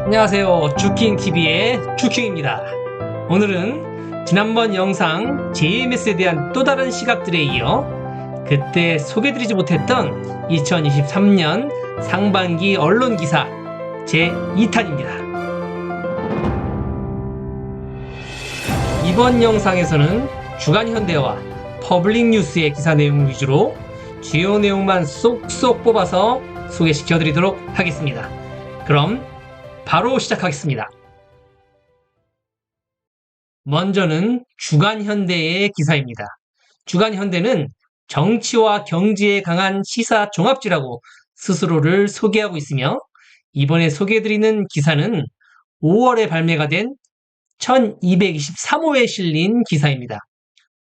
안녕하세요. 주킹TV의 주킹입니다. 오늘은 지난번 영상 JMS에 대한 또 다른 시각들에 이어 그때 소개드리지 못했던 2023년 상반기 언론 기사 제2탄입니다. 이번 영상에서는 주간현대와 퍼블릭뉴스의 기사 내용 위주로 주요 내용만 쏙쏙 뽑아서 소개시켜 드리도록 하겠습니다. 그럼 바로 시작하겠습니다. 먼저는 주간현대의 기사입니다. 주간현대는 정치와 경제에 강한 시사 종합지라고 스스로를 소개하고 있으며 이번에 소개해드리는 기사는 5월에 발매가 된 1223호에 실린 기사입니다.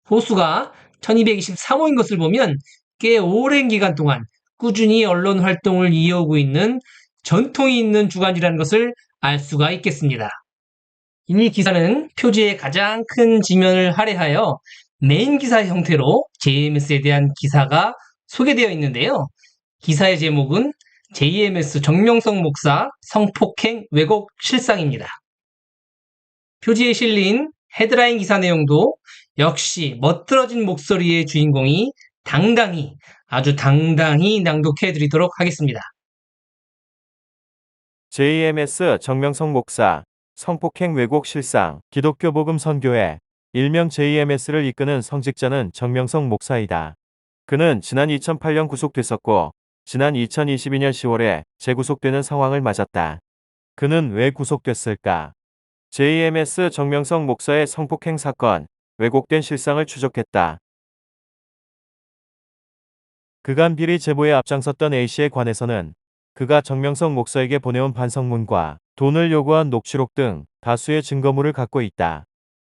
호수가 1223호인 것을 보면 꽤 오랜 기간 동안 꾸준히 언론 활동을 이어오고 있는 전통이 있는 주간지라는 것을 알 수가 있겠습니다. 이 기사는 표지의 가장 큰 지면을 할애하여 메인 기사 형태로 JMS에 대한 기사가 소개되어 있는데요. 기사의 제목은 JMS 정명석 목사 성폭행 왜곡 실상입니다. 표지에 실린 헤드라인 기사 내용도 역시 멋들어진 목소리의 주인공이 아주 당당히 낭독해 드리도록 하겠습니다. JMS 정명석 목사, 성폭행 왜곡 실상, 기독교 복음 선교회, 일명 JMS를 이끄는 성직자는 정명석 목사이다. 그는 지난 2008년 구속됐었고, 지난 2022년 10월에 재구속되는 상황을 맞았다. 그는 왜 구속됐을까? JMS 정명석 목사의 성폭행 사건, 왜곡된 실상을 추적했다. 그간 비리 제보에 앞장섰던 A씨에 관해서는 그가 정명석 목사에게 보내온 반성문과 돈을 요구한 녹취록 등 다수의 증거물을 갖고 있다.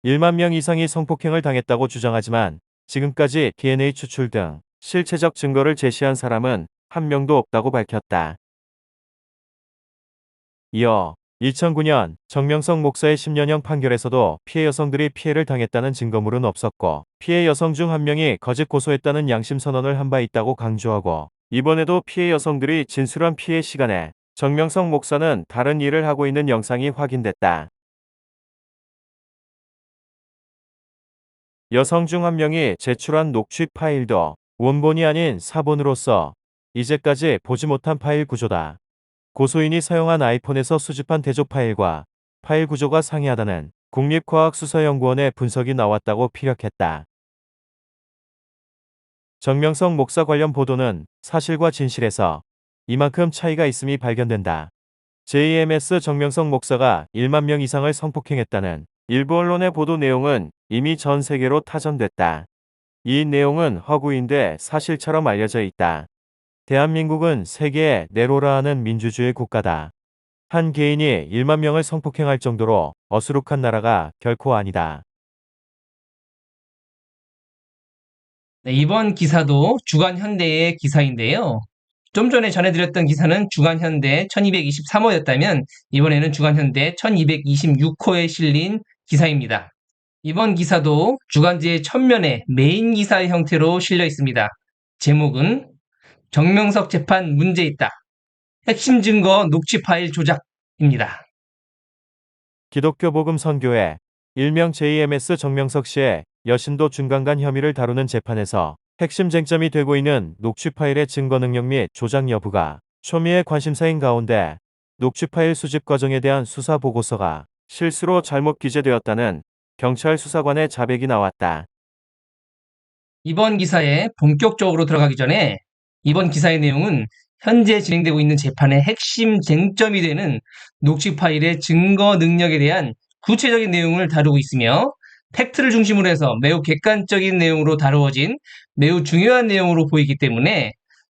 1만 명 이상이 성폭행을 당했다고 주장하지만 지금까지 DNA 추출 등 실체적 증거를 제시한 사람은 한 명도 없다고 밝혔다. 이어 2009년 정명석 목사의 10년형 판결에서도 피해 여성들이 피해를 당했다는 증거물은 없었고 피해 여성 중 한 명이 거짓 고소했다는 양심 선언을 한 바 있다고 강조하고 이번에도 피해 여성들이 진술한 피해 시간에 정명석 목사는 다른 일을 하고 있는 영상이 확인됐다. 여성 중 한 명이 제출한 녹취 파일도 원본이 아닌 사본으로서 이제까지 보지 못한 파일 구조다. 고소인이 사용한 아이폰에서 수집한 대조 파일과 파일 구조가 상이하다는 국립과학수사연구원의 분석이 나왔다고 피력했다. 정명석 목사 관련 보도는 사실과 진실에서 이만큼 차이가 있음이 발견된다. JMS 정명석 목사가 1만 명 이상을 성폭행했다는 일부 언론의 보도 내용은 이미 전 세계로 타전됐다. 이 내용은 허구인데 사실처럼 알려져 있다. 대한민국은 세계의 네로라 하는 민주주의 국가다. 한 개인이 1만 명을 성폭행할 정도로 어수룩한 나라가 결코 아니다. 네, 이번 기사도 주간현대의 기사인데요. 좀 전에 전해드렸던 기사는 주간현대 1223호였다면 이번에는 주간현대 1226호에 실린 기사입니다. 이번 기사도 주간지의 첫면에 메인 기사의 형태로 실려 있습니다. 제목은 정명석 재판 문제 있다. 핵심 증거 녹취 파일 조작입니다. 기독교 복음 선교회, 일명 JMS 정명석 씨의 여신도 중간간 혐의를 다루는 재판에서 핵심 쟁점이 되고 있는 녹취 파일의 증거 능력 및 조작 여부가 초미의 관심사인 가운데 녹취 파일 수집 과정에 대한 수사 보고서가 실수로 잘못 기재되었다는 경찰 수사관의 자백이 나왔다. 이번 기사에 본격적으로 들어가기 전에 이번 기사의 내용은 현재 진행되고 있는 재판의 핵심 쟁점이 되는 녹취 파일의 증거 능력에 대한 구체적인 내용을 다루고 있으며 팩트를 중심으로 해서 매우 객관적인 내용으로 다루어진 매우 중요한 내용으로 보이기 때문에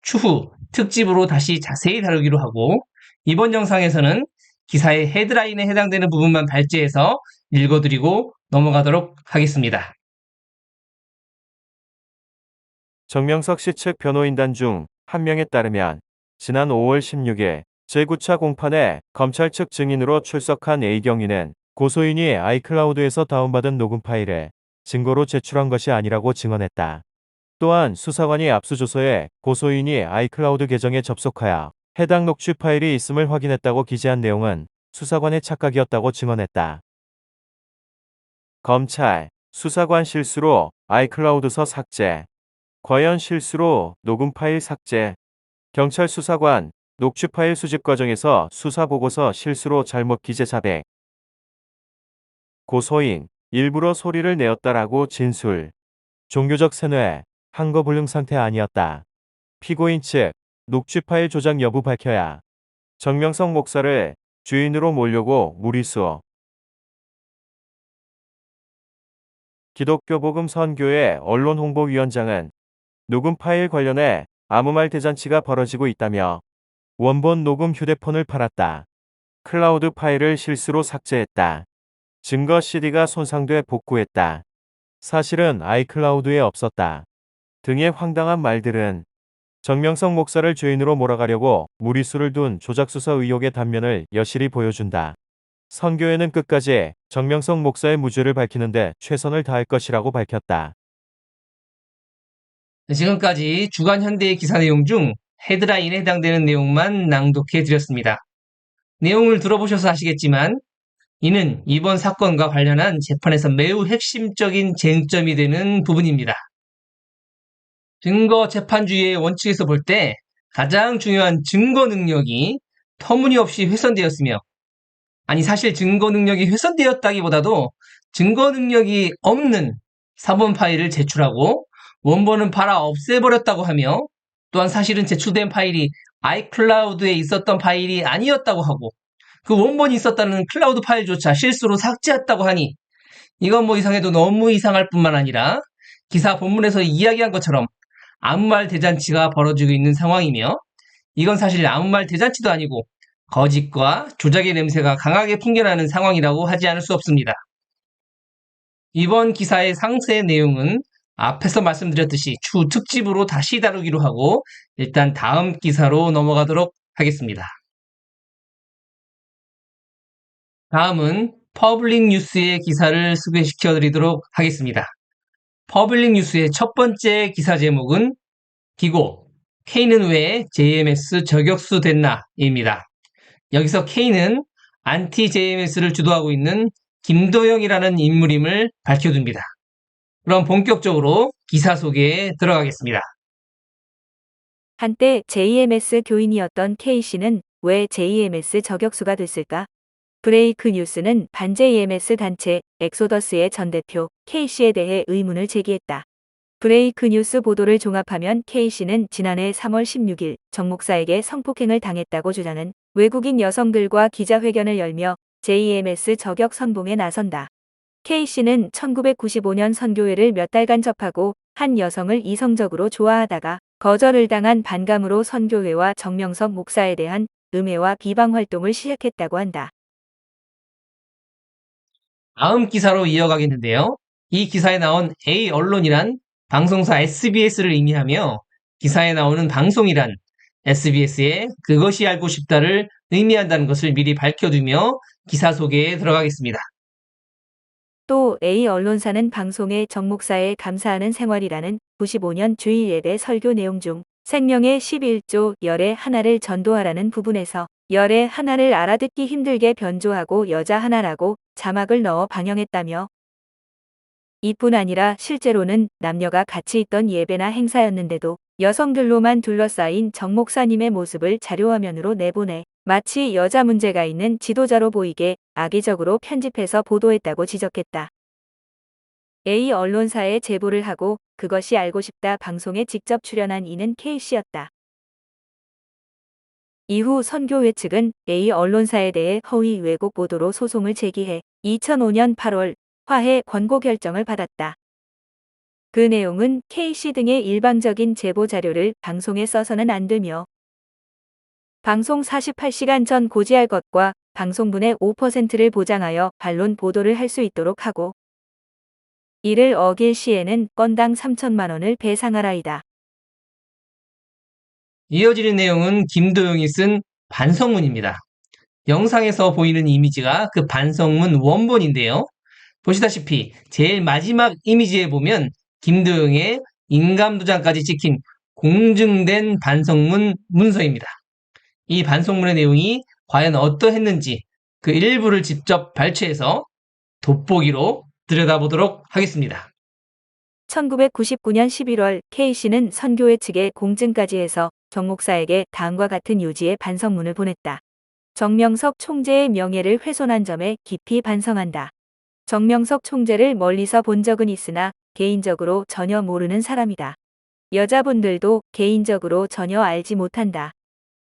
추후 특집으로 다시 자세히 다루기로 하고 이번 영상에서는 기사의 헤드라인에 해당되는 부분만 발제해서 읽어드리고 넘어가도록 하겠습니다. 정명석 씨 측 변호인단 중 한 명에 따르면 지난 5월 16일 제9차 공판에 검찰 측 증인으로 출석한 A 경위는 고소인이 아이클라우드에서 다운받은 녹음 파일을 증거로 제출한 것이 아니라고 증언했다. 또한 수사관이 압수조서에 고소인이 아이클라우드 계정에 접속하여 해당 녹취 파일이 있음을 확인했다고 기재한 내용은 수사관의 착각이었다고 증언했다. 검찰, 수사관 실수로 아이클라우드서 삭제. 과연 실수로 녹음 파일 삭제. 경찰 수사관, 녹취 파일 수집 과정에서 수사 보고서 실수로 잘못 기재 자백. 고소인, 일부러 소리를 내었다라고 진술. 종교적 세뇌, 한거 불능 상태 아니었다. 피고인 측, 녹취 파일 조작 여부 밝혀야. 정명석 목사를 주인으로 몰려고 무리수. 기독교 복음 선교회 언론홍보위원장은 녹음 파일 관련해 아무 말 대잔치가 벌어지고 있다며 원본 녹음 휴대폰을 팔았다. 클라우드 파일을 실수로 삭제했다. 증거 CD가 손상돼 복구했다. 사실은 아이클라우드에 없었다. 등의 황당한 말들은 정명석 목사를 죄인으로 몰아가려고 무리수를 둔 조작수사 의혹의 단면을 여실히 보여준다. 선교회는 끝까지 정명석 목사의 무죄를 밝히는데 최선을 다할 것이라고 밝혔다. 지금까지 주간 현대의 기사 내용 중 헤드라인에 해당되는 내용만 낭독해 드렸습니다. 내용을 들어보셔서 아시겠지만 이는 이번 사건과 관련한 재판에서 매우 핵심적인 쟁점이 되는 부분입니다. 증거 재판주의의 원칙에서 볼 때 가장 중요한 증거 능력이 터무니없이 훼손되었으며, 아니 사실 증거 능력이 훼손되었다기보다도 증거 능력이 없는 사본 파일을 제출하고 원본은 팔아 없애버렸다고 하며, 또한 사실은 제출된 파일이 아이클라우드에 있었던 파일이 아니었다고 하고 그 원본이 있었다는 클라우드 파일조차 실수로 삭제했다고 하니 이건 뭐 이상해도 너무 이상할 뿐만 아니라 기사 본문에서 이야기한 것처럼 아무 말 대잔치가 벌어지고 있는 상황이며, 이건 사실 아무 말 대잔치도 아니고 거짓과 조작의 냄새가 강하게 풍겨나는 상황이라고 하지 않을 수 없습니다. 이번 기사의 상세 내용은 앞에서 말씀드렸듯이 추 특집으로 다시 다루기로 하고 일단 다음 기사로 넘어가도록 하겠습니다. 다음은 퍼블릭 뉴스의 기사를 소개시켜 드리도록 하겠습니다. 퍼블릭 뉴스의 첫 번째 기사 제목은 기고, K는 왜 JMS 저격수 됐나?입니다. 여기서 K는 안티 JMS를 주도하고 있는 김도영이라는 인물임을 밝혀둡니다. 그럼 본격적으로 기사 소개에 들어가겠습니다. 한때 JMS 교인이었던 K씨는 왜 JMS 저격수가 됐을까? 브레이크 뉴스는 반 JMS 단체 엑소더스의 전 대표 K씨에 대해 의문을 제기했다. 브레이크 뉴스 보도를 종합하면 K씨는 지난해 3월 16일 정 목사에게 성폭행을 당했다고 주장한 외국인 여성들과 기자회견을 열며 JMS 저격 선봉에 나선다. K씨는 1995년 선교회를 몇 달간 접하고 한 여성을 이성적으로 좋아하다가 거절을 당한 반감으로 선교회와 정명석 목사에 대한 음해와 비방 활동을 시작했다고 한다. 다음 기사로 이어가겠는데요. 이 기사에 나온 A 언론이란 방송사 SBS를 의미하며, 기사에 나오는 방송이란 SBS의 그것이 알고 싶다를 의미한다는 것을 미리 밝혀두며 기사 소개에 들어가겠습니다. 또 A 언론사는 방송에 정 목사에 감사하는 생활이라는 95년 주일 예배 설교 내용 중 생명의 11조 열의 하나를 전도하라는 부분에서 열의 하나를 알아듣기 힘들게 변조하고 여자 하나라고 자막을 넣어 방영했다며, 이뿐 아니라 실제로는 남녀가 같이 있던 예배나 행사였는데도 여성들로만 둘러싸인 정 목사님의 모습을 자료화면으로 내보내 마치 여자 문제가 있는 지도자로 보이게 악의적으로 편집해서 보도했다고 지적했다. A 언론사에 제보를 하고 그것이 알고 싶다 방송에 직접 출연한 이는 K씨였다. 이후 선교회 측은 A 언론사에 대해 허위 왜곡 보도로 소송을 제기해 2005년 8월 화해 권고 결정을 받았다. 그 내용은 K씨 등의 일방적인 제보 자료를 방송에 써서는 안 되며 방송 48시간 전 고지할 것과 방송분의 5%를 보장하여 반론 보도를 할 수 있도록 하고, 이를 어길 시에는 건당 3천만 원을 배상하라이다. 이어지는 내용은 김도영이 쓴 반성문입니다. 영상에서 보이는 이미지가 그 반성문 원본인데요. 보시다시피 제일 마지막 이미지에 보면 김도영의 인감도장까지 찍힌 공증된 반성문 문서입니다. 이 반성문의 내용이 과연 어떠했는지 그 일부를 직접 발췌해서 돋보기로 들여다보도록 하겠습니다. 1999년 11월 K씨는 선교회 측에 공증까지 해서 정 목사에게 다음과 같은 요지의 반성문을 보냈다. 정명석 총재의 명예를 훼손한 점에 깊이 반성한다. 정명석 총재를 멀리서 본 적은 있으나 개인적으로 전혀 모르는 사람이다. 여자분들도 개인적으로 전혀 알지 못한다.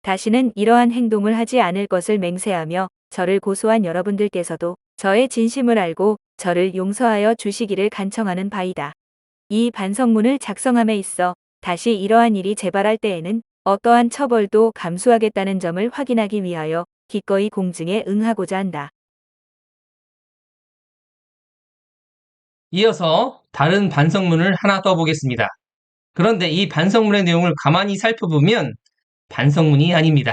다시는 이러한 행동을 하지 않을 것을 맹세하며 저를 고소한 여러분들께서도 저의 진심을 알고 저를 용서하여 주시기를 간청하는 바이다. 이 반성문을 작성함에 있어 다시 이러한 일이 재발할 때에는 어떠한 처벌도 감수하겠다는 점을 확인하기 위하여 기꺼이 공증에 응하고자 한다. 이어서 다른 반성문을 하나 떠보겠습니다. 그런데 이 반성문의 내용을 가만히 살펴보면 반성문이 아닙니다.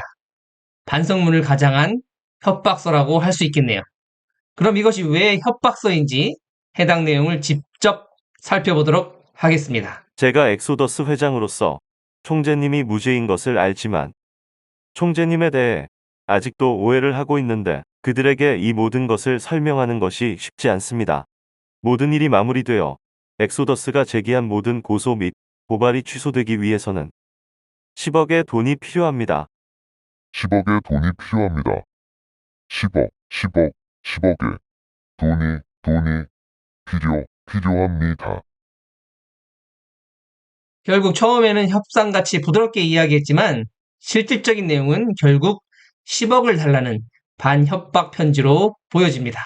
반성문을 가장한 협박서라고 할 수 있겠네요. 그럼 이것이 왜 협박서인지 해당 내용을 직접 살펴보도록 하겠습니다. 제가 엑소더스 회장으로서 총재님이 무죄인 것을 알지만 총재님에 대해 아직도 오해를 하고 있는데 그들에게 이 모든 것을 설명하는 것이 쉽지 않습니다. 모든 일이 마무리되어 엑소더스가 제기한 모든 고소 및 고발이 취소되기 위해서는 10억의 돈이 필요합니다. 10억의 돈이 필요합니다. 10억, 10억, 10억의 돈이 필요합니다. 결국 처음에는 협상같이 부드럽게 이야기했지만 실질적인 내용은 결국 10억을 달라는 반협박 편지로 보여집니다.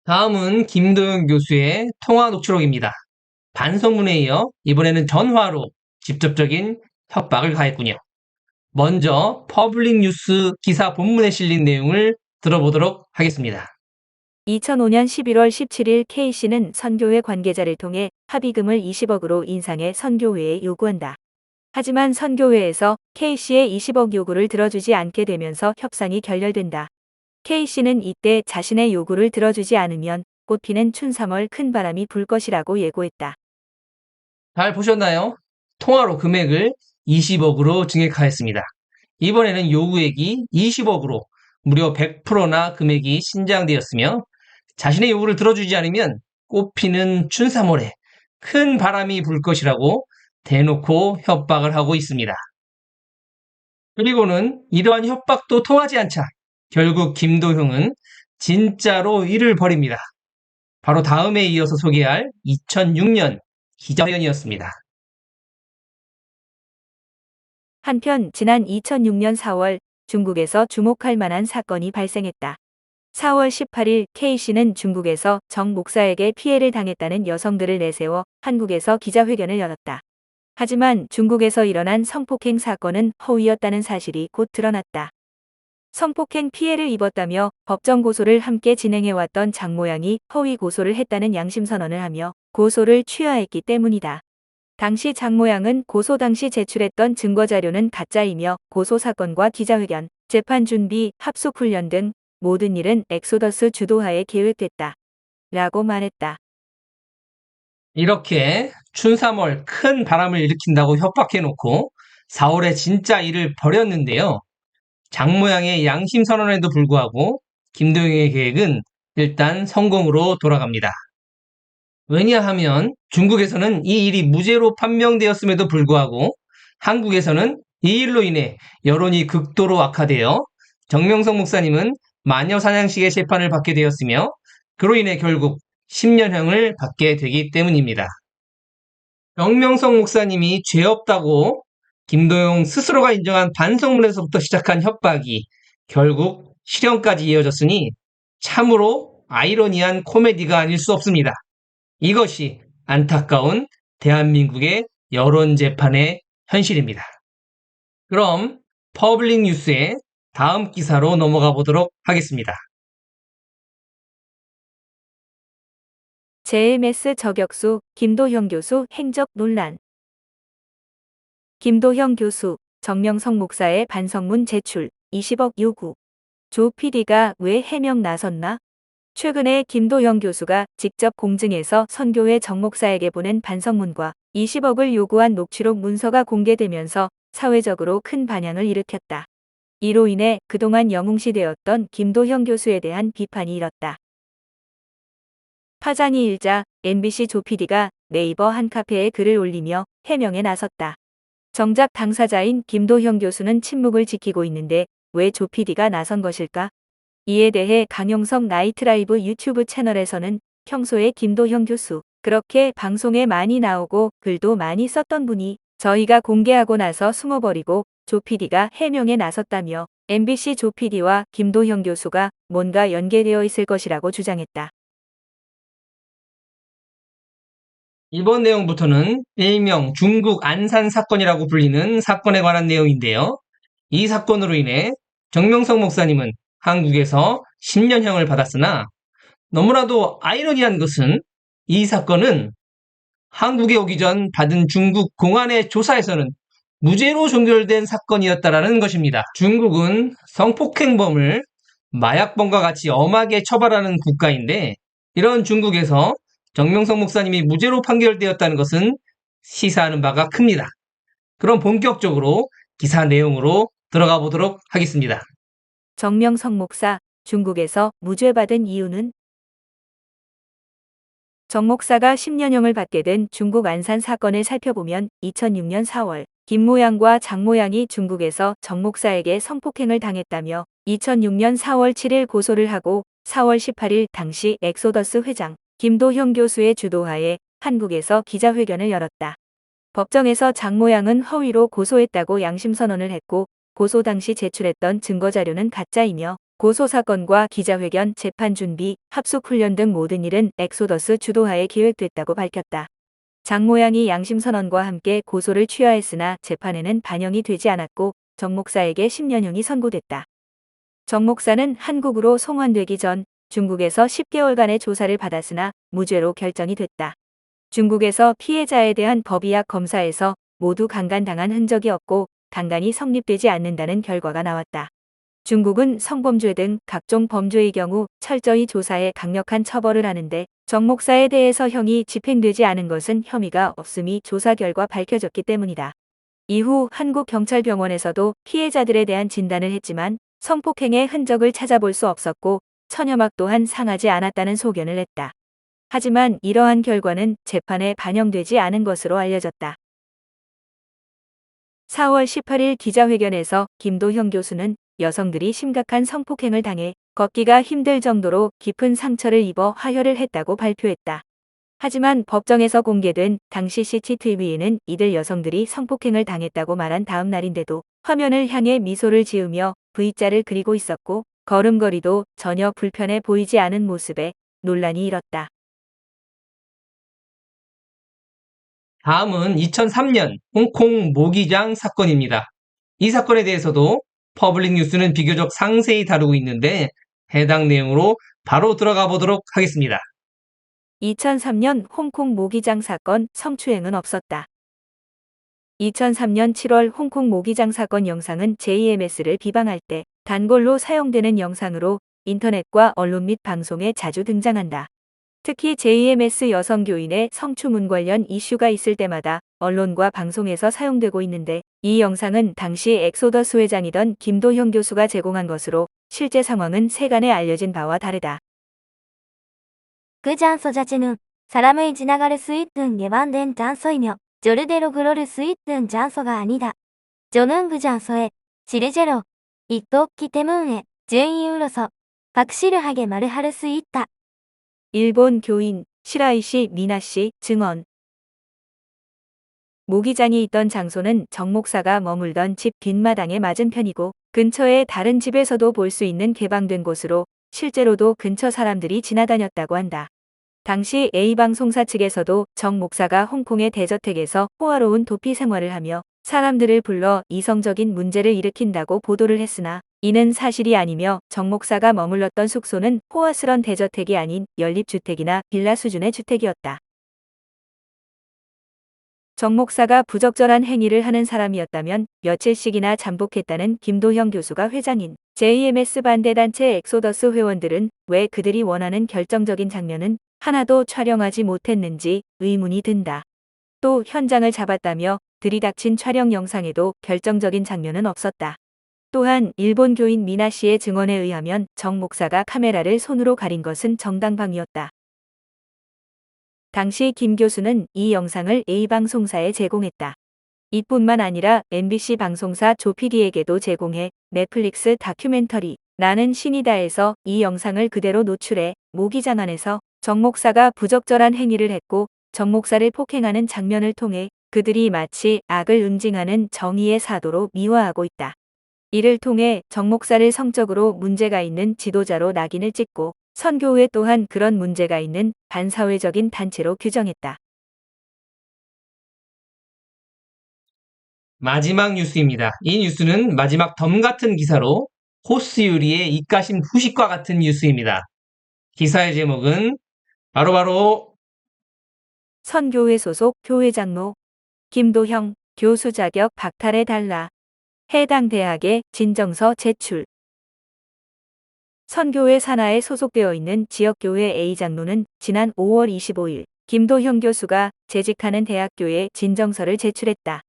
다음은 김도영 교수의 통화 녹취록입니다. 반성문에 이어 이번에는 전화로 직접적인 협박을 가했군요. 먼저 퍼블릭 뉴스 기사 본문에 실린 내용을 들어보도록 하겠습니다. 2005년 11월 17일 K씨는 선교회 관계자를 통해 합의금을 20억으로 인상해 선교회에 요구한다. 하지만 선교회에서 K씨의 20억 요구를 들어주지 않게 되면서 협상이 결렬된다. K씨는 이때 자신의 요구를 들어주지 않으면 꽃피는 춘삼월 큰 바람이 불 것이라고 예고했다. 잘 보셨나요? 통화로 금액을 20억으로 증액하였습니다. 이번에는 요구액이 20억으로 무려 100%나 금액이 신장되었으며 자신의 요구를 들어주지 않으면 꽃피는 춘삼월에 큰 바람이 불 것이라고 대놓고 협박을 하고 있습니다. 그리고는 이러한 협박도 통하지 않자 결국 김도형은 진짜로 일을 벌입니다. 바로 다음에 이어서 소개할 2006년 기자회견이었습니다. 한편 지난 2006년 4월 중국에서 주목할 만한 사건이 발생했다. 4월 18일 K씨는 중국에서 정 목사에게 피해를 당했다는 여성들을 내세워 한국에서 기자회견을 열었다. 하지만 중국에서 일어난 성폭행 사건은 허위였다는 사실이 곧 드러났다. 성폭행 피해를 입었다며 법정 고소를 함께 진행해왔던 장 모양이 허위 고소를 했다는 양심선언을 하며 고소를 취하했기 때문이다. 당시 장 모양은 고소 당시 제출했던 증거자료는 가짜이며 고소 사건과 기자회견, 재판 준비, 합숙 훈련 등 모든 일은 엑소더스 주도하에 계획됐다. 라고 말했다. 이렇게 춘3월 큰 바람을 일으킨다고 협박해놓고 4월에 진짜 일을 벌였는데요. 장 모양의 양심 선언에도 불구하고 김도영의 계획은 일단 성공으로 돌아갑니다. 왜냐하면 중국에서는 이 일이 무죄로 판명되었음에도 불구하고 한국에서는 이 일로 인해 여론이 극도로 악화되어 정명석 목사님은 마녀 사냥식의 재판을 받게 되었으며 그로 인해 결국 10년형을 받게 되기 때문입니다. 정명석 목사님이 죄 없다고 김도영 스스로가 인정한 반성문에서부터 시작한 협박이 결국 실형까지 이어졌으니 참으로 아이러니한 코미디가 아닐 수 없습니다. 이것이 안타까운 대한민국의 여론재판의 현실입니다. 그럼 퍼블릭 뉴스의 다음 기사로 넘어가 보도록 하겠습니다. JMS 저격수 김도형 교수 행적 논란. 김도형 교수, 정명석 목사의 반성문 제출, 20억 요구. 조 PD가 왜 해명 나섰나? 최근에 김도형 교수가 직접 공증해서 선교회 정 목사에게 보낸 반성문과 20억을 요구한 녹취록 문서가 공개되면서 사회적으로 큰 반향을 일으켰다. 이로 인해 그동안 영웅시되었던 김도형 교수에 대한 비판이 일었다. 파장이 일자 MBC 조PD가 네이버 한 카페에 글을 올리며 해명에 나섰다. 정작 당사자인 김도형 교수는 침묵을 지키고 있는데 왜 조PD가 나선 것일까? 이에 대해 강용석 나이트라이브 유튜브 채널에서는 평소에 김도형 교수 그렇게 방송에 많이 나오고 글도 많이 썼던 분이 저희가 공개하고 나서 숨어버리고 조PD가 해명에 나섰다며 MBC 조PD와 김도형 교수가 뭔가 연계되어 있을 것이라고 주장했다. 이번 내용부터는 일명 중국 안산 사건이라고 불리는 사건에 관한 내용인데요. 이 사건으로 인해 정명석 목사님은 한국에서 10년형을 받았으나 너무나도 아이러니한 것은 이 사건은 한국에 오기 전 받은 중국 공안의 조사에서는 무죄로 종결된 사건이었다라는 것입니다. 중국은 성폭행범을 마약범과 같이 엄하게 처벌하는 국가인데 이런 중국에서 정명석 목사님이 무죄로 판결되었다는 것은 시사하는 바가 큽니다. 그럼 본격적으로 기사 내용으로 들어가 보도록 하겠습니다. 정명석 목사, 중국에서 무죄받은 이유는? 정 목사가 10년형을 받게 된 중국 안산 사건을 살펴보면 2006년 4월 김 모양과 장 모양이 중국에서 정 목사에게 성폭행을 당했다며 2006년 4월 7일 고소를 하고 4월 18일 당시 엑소더스 회장 김도형 교수의 주도하에 한국에서 기자회견을 열었다. 법정에서 장 모양은 허위로 고소했다고 양심선언을 했고 고소 당시 제출했던 증거자료는 가짜이며 고소사건과 기자회견, 재판 준비, 합숙훈련 등 모든 일은 엑소더스 주도하에 계획됐다고 밝혔다. 장 모양이 양심선언과 함께 고소를 취하했으나 재판에는 반영이 되지 않았고 정 목사에게 10년형이 선고됐다. 정 목사는 한국으로 송환되기 전 중국에서 10개월간의 조사를 받았으나 무죄로 결정이 됐다. 중국에서 피해자에 대한 법의학 검사에서 모두 강간당한 흔적이 없고 강간이 성립되지 않는다는 결과가 나왔다. 중국은 성범죄 등 각종 범죄의 경우 철저히 조사해 강력한 처벌을 하는데 정 목사에 대해서 형이 집행되지 않은 것은 혐의가 없음이 조사 결과 밝혀졌기 때문이다. 이후 한국경찰병원에서도 피해자들에 대한 진단을 했지만 성폭행의 흔적을 찾아볼 수 없었고 천여막 또한 상하지 않았다는 소견을 냈다. 하지만 이러한 결과는 재판에 반영되지 않은 것으로 알려졌다. 4월 18일 기자회견에서 김도형 교수는 여성들이 심각한 성폭행을 당해 걷기가 힘들 정도로 깊은 상처를 입어 하혈을 했다고 발표했다. 하지만 법정에서 공개된 당시 CCTV에는 이들 여성들이 성폭행을 당했다고 말한 다음 날인데도 화면을 향해 미소를 지으며 V자를 그리고 있었고 걸음걸이도 전혀 불편해 보이지 않은 모습에 논란이 일었다. 다음은 2003년 홍콩 모기장 사건입니다. 이 사건에 대해서도 퍼블릭 뉴스는 비교적 상세히 다루고 있는데 해당 내용으로 바로 들어가 보도록 하겠습니다. 2003년 홍콩 모기장 사건 성추행은 없었다. 2003년 7월 홍콩 모기장 사건 영상은 JMS를 비방할 때 단골로 사용되는 영상으로 인터넷과 언론 및 방송에 자주 등장한다. 특히 JMS 여성교인의 성추문 관련 이슈가 있을 때마다 언론과 방송에서 사용되고 있는데 이 영상은 당시 엑소더스 회장이던 김도형 교수가 제공한 것으로 실제 상황은 세간에 알려진 바와 다르다. 그잔소 자체는 사람의 지나갈 수 있는 예반된 잔소이며 절대로 그럴 수 있는 잔소가 아니다. 저는 그 잔소에 실제로 있었기 때문에 증인으로서 확실하게 말을 할 수 있다. 일본 교인 시라이시 미나씨 증언. 모기장이 있던 장소는 정 목사가 머물던 집 뒷마당에 맞은편이고 근처에 다른 집에서도 볼 수 있는 개방된 곳으로 실제로도 근처 사람들이 지나다녔다고 한다. 당시 A방송사 측에서도 정 목사가 홍콩의 대저택에서 호화로운 도피 생활을 하며 사람들을 불러 이성적인 문제를 일으킨다고 보도를 했으나 이는 사실이 아니며 정 목사가 머물렀던 숙소는 호화스런 대저택이 아닌 연립주택이나 빌라 수준의 주택이었다. 정 목사가 부적절한 행위를 하는 사람이었다면 며칠씩이나 잠복했다는 김도형 교수가 회장인 JMS 반대단체 엑소더스 회원들은 왜 그들이 원하는 결정적인 장면은 하나도 촬영하지 못했는지 의문이 든다. 또 현장을 잡았다며 들이닥친 촬영 영상에도 결정적인 장면은 없었다. 또한 일본 교인 미나 씨의 증언에 의하면 정 목사가 카메라를 손으로 가린 것은 정당방위였다. 당시 김 교수는 이 영상을 A방송사에 제공했다. 이뿐만 아니라 MBC 방송사 조PD에게도 제공해 넷플릭스 다큐멘터리 나는 신이다에서 이 영상을 그대로 노출해 모기장안에서 정 목사가 부적절한 행위를 했고 정 목사를 폭행하는 장면을 통해 그들이 마치 악을 응징하는 정의의 사도로 미화하고 있다. 이를 통해 정 목사를 성적으로 문제가 있는 지도자로 낙인을 찍고 선교회 또한 그런 문제가 있는 반사회적인 단체로 규정했다. 마지막 뉴스입니다. 이 뉴스는 마지막 덤 같은 기사로 호스 유리의 입가심 후식과 같은 뉴스입니다. 기사의 제목은 바로 선교회 소속 교회 장로 김도형 교수 자격 박탈해달라. 해당 대학에 진정서 제출. 선교회 산하에 소속되어 있는 지역교회 A 장로는 지난 5월 25일 김도형 교수가 재직하는 대학교에 진정서를 제출했다.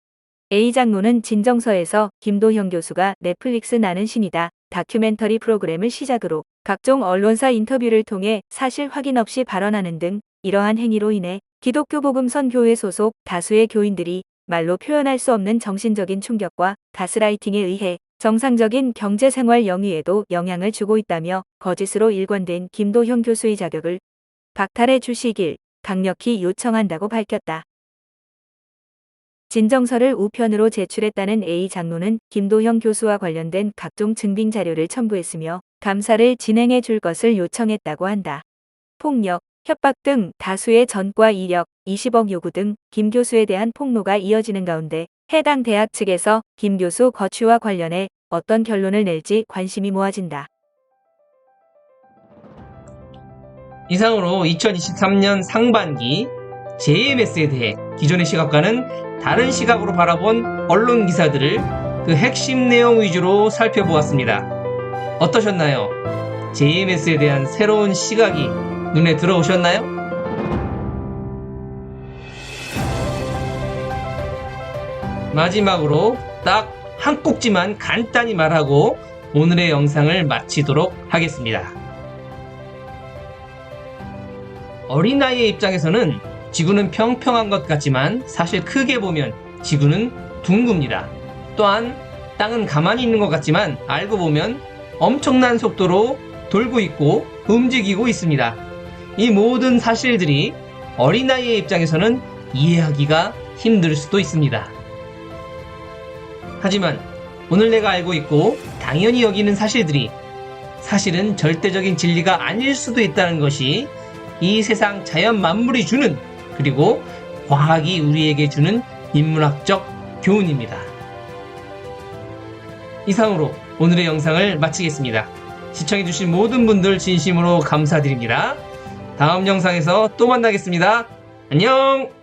A 장로는 진정서에서 김도형 교수가 넷플릭스 나는 신이다 다큐멘터리 프로그램을 시작으로 각종 언론사 인터뷰를 통해 사실 확인 없이 발언하는 등 이러한 행위로 인해 기독교 복음 선교회 소속 다수의 교인들이 말로 표현할 수 없는 정신적인 충격과 가스라이팅에 의해 정상적인 경제생활 영위에도 영향을 주고 있다며 거짓으로 일관된 김도형 교수의 자격을 박탈해 주시길 강력히 요청한다고 밝혔다. 진정서를 우편으로 제출했다는 A 장로는 김도형 교수와 관련된 각종 증빙 자료를 첨부했으며 감사를 진행해 줄 것을 요청했다고 한다. 폭력, 협박 등 다수의 전과 이력, 20억 요구 등 김 교수에 대한 폭로가 이어지는 가운데 해당 대학 측에서 김 교수 거취와 관련해 어떤 결론을 낼지 관심이 모아진다. 이상으로 2023년 상반기 JMS에 대해 기존의 시각과는 다른 시각으로 바라본 언론 기사들을 그 핵심 내용 위주로 살펴보았습니다. 어떠셨나요? JMS에 대한 새로운 시각이 눈에 들어오셨나요? 마지막으로 딱 한 꼭지만 간단히 말하고 오늘의 영상을 마치도록 하겠습니다. 어린아이의 입장에서는 지구는 평평한 것 같지만 사실 크게 보면 지구는 둥굽니다. 또한 땅은 가만히 있는 것 같지만 알고 보면 엄청난 속도로 돌고 있고 움직이고 있습니다. 이 모든 사실들이 어린아이의 입장에서는 이해하기가 힘들 수도 있습니다. 하지만 오늘 내가 알고 있고 당연히 여기는 사실들이 사실은 절대적인 진리가 아닐 수도 있다는 것이 이 세상 자연 만물이 주는 그리고 과학이 우리에게 주는 인문학적 교훈입니다. 이상으로 오늘의 영상을 마치겠습니다. 시청해주신 모든 분들 진심으로 감사드립니다. 다음 영상에서 또 만나겠습니다. 안녕!